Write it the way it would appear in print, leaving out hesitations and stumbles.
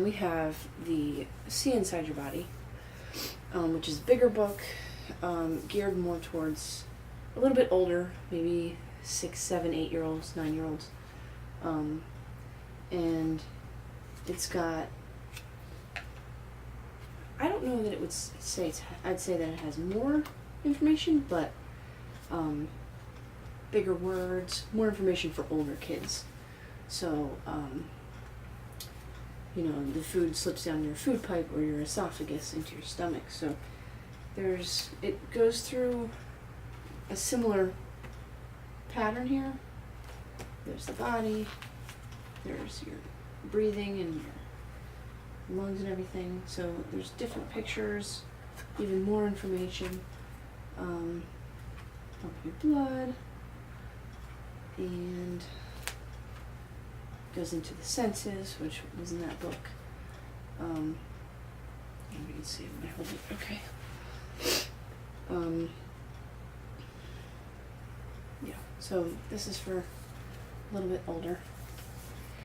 We have the See Inside Your Body, which is a bigger book, geared more towards a little bit older, maybe 6, 7, 8-year-olds, 9-year-olds. And it's got, I don't know that it would say, I'd say that it has more information, but bigger words, more information for older kids. So, you know, the food slips down your food pipe or your esophagus into your stomach. So it goes through a similar pattern here. There's the body, there's your breathing and your lungs and everything. So there's different pictures, even more information, of your blood, and goes into the senses, which was in that book. You can see it when I hold it. Okay. Yeah. So this is for a little bit older.